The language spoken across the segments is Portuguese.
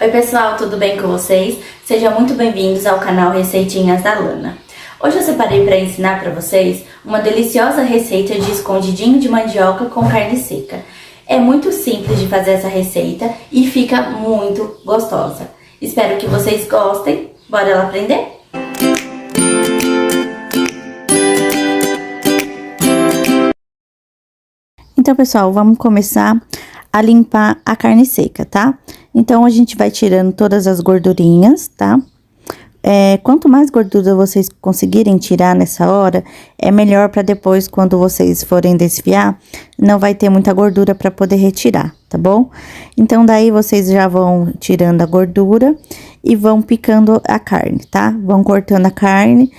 Oi pessoal, tudo bem com vocês? Sejam muito bem-vindos ao canal Receitinhas da Lana. Hoje eu separei para ensinar para vocês uma deliciosa receita de escondidinho de mandioca com carne seca. É muito simples de fazer essa receita e fica muito gostosa. Espero que vocês gostem. Bora lá aprender? Então, pessoal, vamos começar a limpar a carne seca, tá? Então, a gente vai tirando todas as gordurinhas, tá? Quanto mais gordura vocês conseguirem tirar nessa hora, é melhor para depois, quando vocês forem desfiar, não vai ter muita gordura para poder retirar, tá bom? Então, daí vocês já vão tirando a gordura e vão picando a carne, tá? Vão cortando a carne,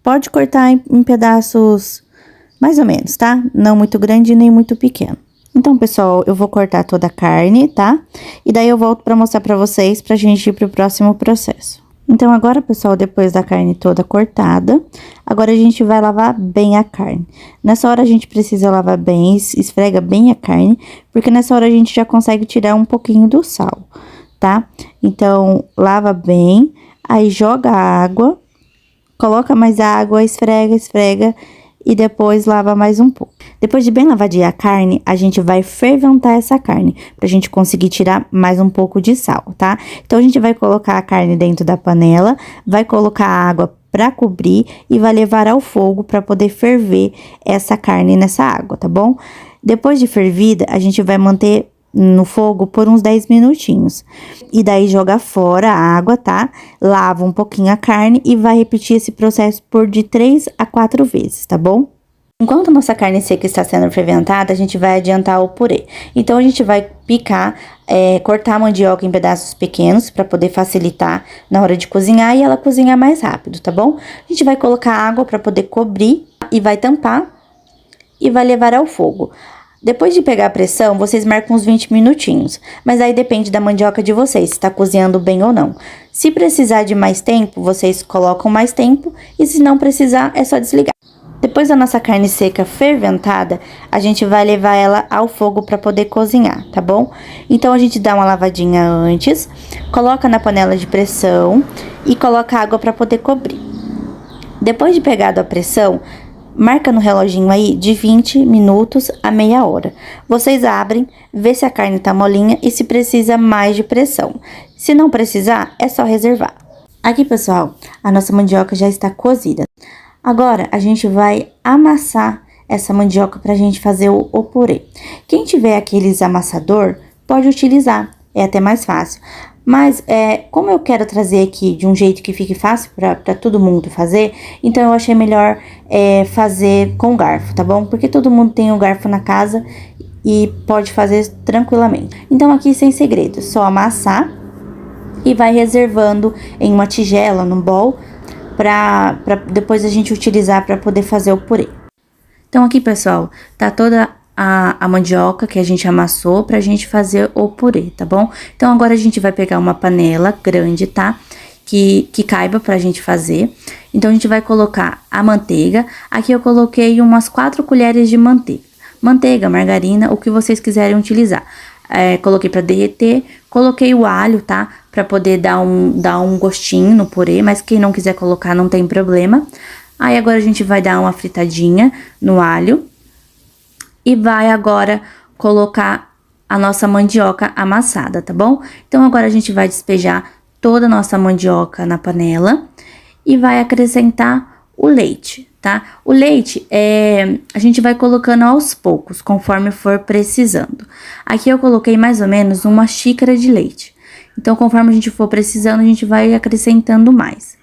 pode cortar em pedaços mais ou menos, tá? Não muito grande nem muito pequeno. Então, pessoal, eu vou cortar toda a carne, tá? E daí eu volto pra mostrar pra vocês, pra gente ir pro próximo processo. Então, agora, pessoal, depois da carne toda cortada, agora a gente vai lavar bem a carne. Nessa hora a gente precisa lavar bem, esfrega bem a carne, porque nessa hora a gente já consegue tirar um pouquinho do sal, tá? Então, lava bem, aí joga a água, coloca mais água, esfrega e depois lava mais um pouco. Depois de bem lavadinha a carne, a gente vai ferventar essa carne, pra gente conseguir tirar mais um pouco de sal, tá? Então, a gente vai colocar a carne dentro da panela, vai colocar a água pra cobrir e vai levar ao fogo pra poder ferver essa carne nessa água, tá bom? Depois de fervida, a gente vai manter no fogo por uns 10 minutinhos. E daí joga fora a água, tá? Lava um pouquinho a carne e vai repetir esse processo por de 3 a 4 vezes, tá bom? Enquanto nossa carne seca está sendo ferventada, a gente vai adiantar o purê. Então, a gente vai picar, cortar a mandioca em pedaços pequenos para poder facilitar na hora de cozinhar e ela cozinhar mais rápido, tá bom? A gente vai colocar água para poder cobrir e vai tampar e vai levar ao fogo. Depois de pegar a pressão, vocês marcam uns 20 minutinhos, mas aí depende da mandioca de vocês, se tá cozinhando bem ou não. Se precisar de mais tempo, vocês colocam mais tempo, e se não precisar, é só desligar. Depois da nossa carne seca ferventada, a gente vai levar ela ao fogo para poder cozinhar, tá bom? Então, a gente dá uma lavadinha antes, coloca na panela de pressão e coloca água para poder cobrir. Depois de pegado a pressão, marca no reloginho aí de 20 minutos a meia hora. Vocês abrem, vê se a carne tá molinha e se precisa mais de pressão. Se não precisar, é só reservar. Aqui, pessoal, a nossa mandioca já está cozida. Agora, a gente vai amassar essa mandioca pra gente fazer o purê. Quem tiver aqueles amassador, pode utilizar, é até mais fácil. Mas, como eu quero trazer aqui de um jeito que fique fácil pra todo mundo fazer, então eu achei melhor fazer com garfo, tá bom? Porque todo mundo tem um garfo na casa e pode fazer tranquilamente. Então, aqui sem segredo, só amassar e vai reservando em uma tigela, num bowl, pra depois a gente utilizar pra poder fazer o purê. Então, aqui, pessoal, tá toda a mandioca que a gente amassou pra gente fazer o purê, tá bom? Então, agora a gente vai pegar uma panela grande, tá? Que caiba pra gente fazer. Então, a gente vai colocar a manteiga. Aqui eu coloquei umas 4 colheres de manteiga. Manteiga, margarina, o que vocês quiserem utilizar. Coloquei pra derreter, coloquei o alho, tá? Pra poder dar um gostinho no purê, mas quem não quiser colocar não tem problema. Aí, agora a gente vai dar uma fritadinha no alho. E vai agora colocar a nossa mandioca amassada, tá bom? Então, agora a gente vai despejar toda a nossa mandioca na panela e vai acrescentar o leite, tá? O leite, a gente vai colocando aos poucos, conforme for precisando. Aqui eu coloquei mais ou menos uma xícara de leite. Então, conforme a gente for precisando, a gente vai acrescentando mais.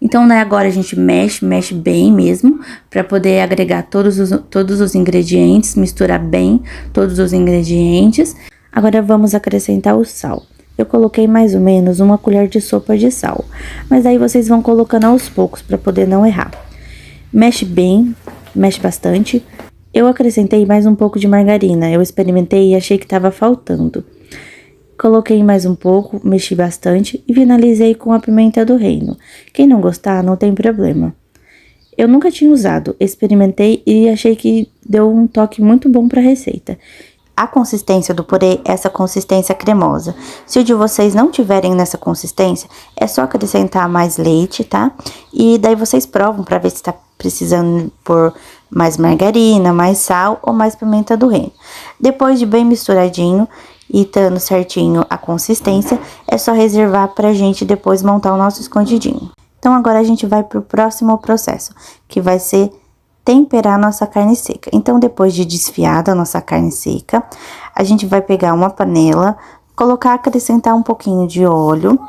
Então, né, agora a gente mexe bem mesmo, pra poder agregar todos os ingredientes, misturar bem todos os ingredientes. Agora, vamos acrescentar o sal. Eu coloquei mais ou menos uma colher de sopa de sal, mas aí vocês vão colocando aos poucos, pra poder não errar. Mexe bem, mexe bastante. Eu acrescentei mais um pouco de margarina, eu experimentei e achei que tava faltando. Coloquei mais um pouco, mexi bastante e finalizei com a pimenta do reino. Quem não gostar, não tem problema. Eu nunca tinha usado, experimentei e achei que deu um toque muito bom para a receita. a consistência do purê é essa consistência cremosa. Se o de vocês não tiverem nessa consistência, é só acrescentar mais leite, tá? E daí vocês provam pra ver se tá precisando pôr mais margarina, mais sal ou mais pimenta do reino. Depois de bem misturadinho e estando certinho a consistência, é só reservar pra gente depois montar o nosso escondidinho. Então, agora a gente vai pro próximo processo, que vai ser temperar a nossa carne seca. Então, depois de desfiada a nossa carne seca, a gente vai pegar uma panela, acrescentar um pouquinho de óleo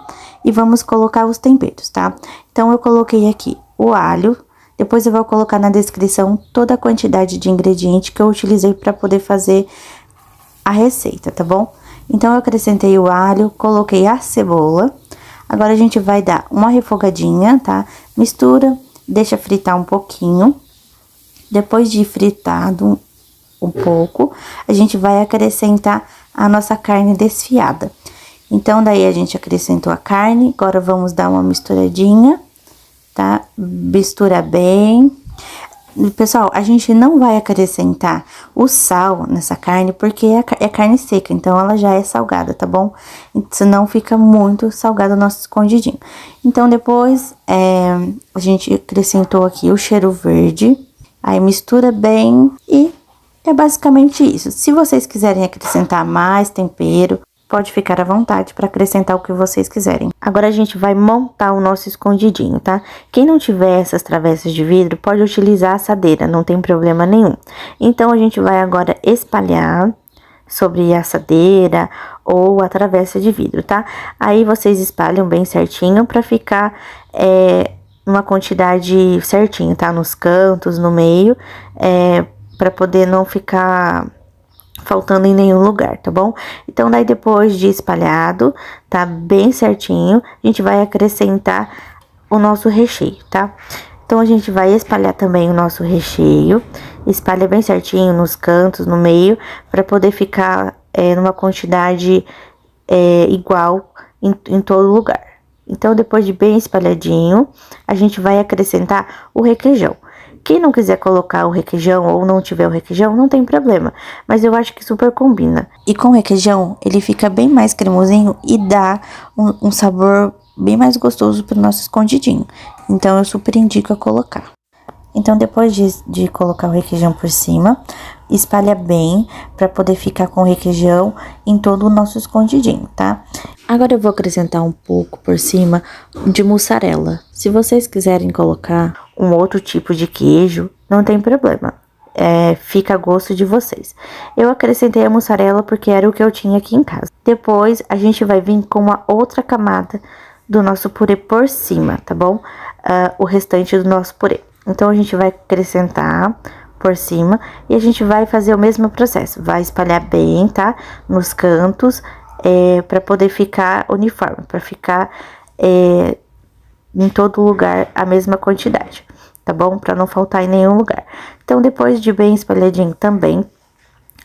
e vamos colocar os temperos, tá? Então, eu coloquei aqui o alho, depois eu vou colocar na descrição toda a quantidade de ingrediente que eu utilizei para poder fazer a receita, tá bom? Então, eu acrescentei o alho, coloquei a cebola. Agora, a gente vai dar uma refogadinha, tá? Mistura, deixa fritar um pouquinho. Depois de fritado um pouco, a gente vai acrescentar a nossa carne desfiada. Então, daí a gente acrescentou a carne, agora vamos dar uma misturadinha, tá? Mistura bem. Pessoal, a gente não vai acrescentar o sal nessa carne, porque é carne seca, então ela já é salgada, tá bom? Senão fica muito salgado o nosso escondidinho. Então, depois, a gente acrescentou aqui o cheiro verde. Aí mistura bem e é basicamente isso. Se vocês quiserem acrescentar mais tempero, pode ficar à vontade para acrescentar o que vocês quiserem. Agora a gente vai montar o nosso escondidinho, tá? Quem não tiver essas travessas de vidro, pode utilizar a assadeira, não tem problema nenhum. Então a gente vai agora espalhar sobre a assadeira ou a travessa de vidro, tá? Aí vocês espalham bem certinho para ficar uma quantidade certinha, tá? Nos cantos, no meio, para poder não ficar faltando em nenhum lugar, tá bom? Então, daí depois de espalhado, tá bem certinho, a gente vai acrescentar o nosso recheio, tá? Então, a gente vai espalhar também o nosso recheio, espalha bem certinho nos cantos, no meio, para poder ficar numa quantidade igual em todo lugar. Então, depois de bem espalhadinho, a gente vai acrescentar o requeijão. Quem não quiser colocar o requeijão ou não tiver o requeijão, não tem problema. Mas eu acho que super combina. E com o requeijão, ele fica bem mais cremosinho e dá um sabor bem mais gostoso pro nosso escondidinho. Então, eu super indico a colocar. Então, depois de colocar o requeijão por cima, espalha bem para poder ficar com o requeijão em todo o nosso escondidinho, tá? Agora eu vou acrescentar um pouco por cima de mussarela. Se vocês quiserem colocar um outro tipo de queijo, não tem problema. Fica a gosto de vocês. Eu acrescentei a mussarela porque era o que eu tinha aqui em casa. Depois, a gente vai vir com uma outra camada do nosso purê por cima, tá bom? O restante do nosso purê. Então, a gente vai acrescentar por cima e a gente vai fazer o mesmo processo. Vai espalhar bem, tá? Nos cantos, para poder ficar uniforme, para ficar em todo lugar a mesma quantidade, tá bom? Para não faltar em nenhum lugar. Então, depois de bem espalhadinho também,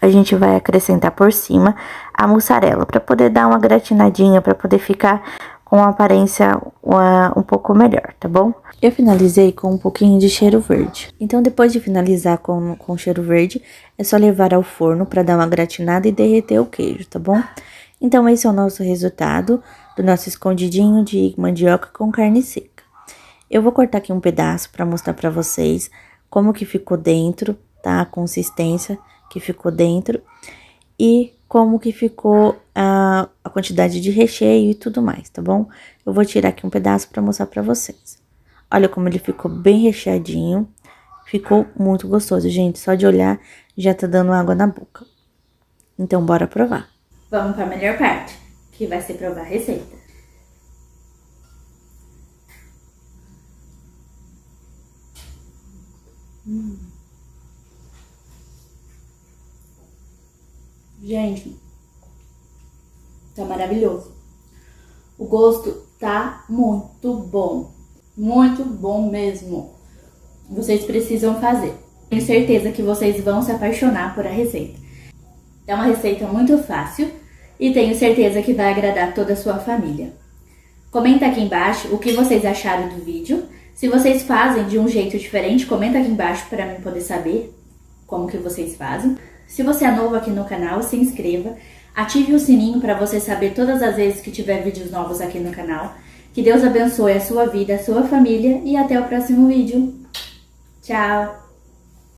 a gente vai acrescentar por cima a mussarela, para poder dar uma gratinadinha, para poder ficar com uma aparência um pouco melhor, tá bom? Eu finalizei com um pouquinho de cheiro verde. Então, depois de finalizar com cheiro verde, é só levar ao forno para dar uma gratinada e derreter o queijo, tá bom? Então, esse é o nosso resultado do nosso escondidinho de mandioca com carne seca. Eu vou cortar aqui um pedaço para mostrar para vocês como que ficou dentro, tá? A consistência que ficou dentro e como que ficou a quantidade de recheio e tudo mais, tá bom? Eu vou tirar aqui um pedaço para mostrar para vocês. Olha como ele ficou bem recheadinho, ficou muito gostoso, gente. Só de olhar já tá dando água na boca. Então, bora provar. Vamos para a melhor parte, que vai ser provar a receita. Gente, tá maravilhoso. O gosto tá muito bom mesmo. Vocês precisam fazer. Tenho certeza que vocês vão se apaixonar por a receita. É uma receita muito fácil e tenho certeza que vai agradar toda a sua família. Comenta aqui embaixo o que vocês acharam do vídeo. Se vocês fazem de um jeito diferente, comenta aqui embaixo para mim poder saber como que vocês fazem. Se você é novo aqui no canal, se inscreva, ative o sininho para você saber todas as vezes que tiver vídeos novos aqui no canal. Que Deus abençoe a sua vida, a sua família e até o próximo vídeo. Tchau!